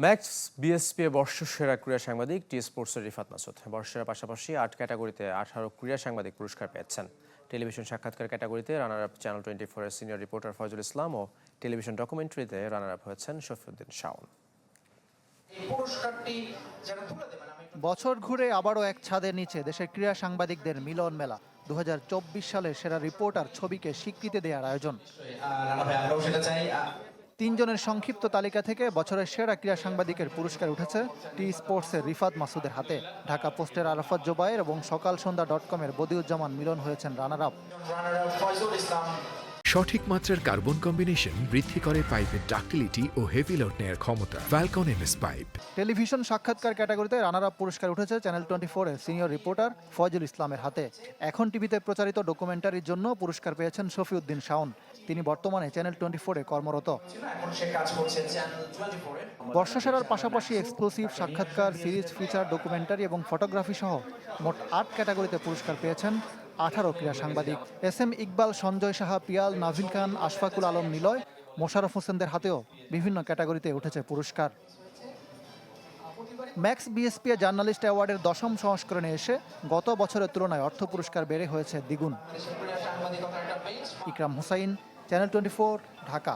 Max BSP বর্ষসেরা ক্রীড়া সাংবাদিক টি স্পোর্টসের রিফাত মাসুদ বর্ষসেরার পাশাপাশি ৮ ক্যাটাগরিতে 18 ক্রীড়া সাংবাদিক পুরস্কার পেয়েছেন। টেলিভিশন সাক্ষাৎকার ক্যাটাগরিতে রানার আপ চ্যানেল 24 এর সিনিয়র রিপোর্টার ফয়জুল ইসলাম ও টেলিভিশন ডকুমেন্টারিতে রানার আপ হয়েছেন শফিউদ্দিন শাওন। বছর ঘুরে আবারও এক ছাদের নিচে দেশের ক্রীড়া সাংবাদিকদের মিলন মেলা। 2024 সালের সেরা রিপোর্টার ছবিকে স্বীকৃতি দেওয়ার আয়োজন। তিনজনের সংক্ষিপ্ত তালিকা থেকে বছরের সেরা ক্রীড়া সাংবাদিকের পুরস্কার উঠেছে টি স্পোর্টসের রিফাত মাসুদের হাতে। ঢাকা পোস্টের আরাফাত জোবায়ের এবং সকালসন্ধ্যা.com-এর বদিউজ্জামান মিলন হয়েছেন রানার আপ। সঠিক মাত্রার কার্বন কম্বিনেশন বৃদ্ধি করে পাইপের ডাক্টিলিটি ও হেভি লোড নেয়ার ক্ষমতা। Falcon MS pipe. টেলিভিশন সাক্ষাৎকার ক্যাটাগরিতে রানার আপ পুরস্কার উঠেছে চ্যানেল 24 এর সিনিয়র রিপোর্টার ফয়জুল ইসলামের হাতে। এখন টিভিতে প্রচারিত ডকুমেন্টারির জন্য পুরস্কার পেয়েছেন শফিউদ্দিন শাওন। তিনি বর্তমানে চ্যানেল 24-এ কর্মরত। বর্ষসেরার পাশাপাশি এক্সক্লুসিভ সাক্ষাৎকার, সিরিজ, ফিচার, ডকুমেন্টারি এবং ফটোগ্রাফি সহ মোট 8 ক্যাটাগরিতে পুরস্কার পেয়েছেন 18 ক্রীড়া সাংবাদিক। SM ইকবাল, সঞ্জয় সাহা, পিয়াল, নাভিল খান, আশফাকুল আলম নিলয়, মোশাররফ হোসেনদের হাতেও বিভিন্ন ক্যাটাগরিতে উঠেছে পুরস্কার। ম্যাক্স বিএসপি জার্নালিস্ট অ্যাওয়ার্ডের 10ম সংস্করণে এসে গত বছরের তুলনায় অর্থ পুরস্কার বেড়ে হয়েছে দ্বিগুণ। ইকরাম হোসাইন, চ্যানেল 24, ঢাকা।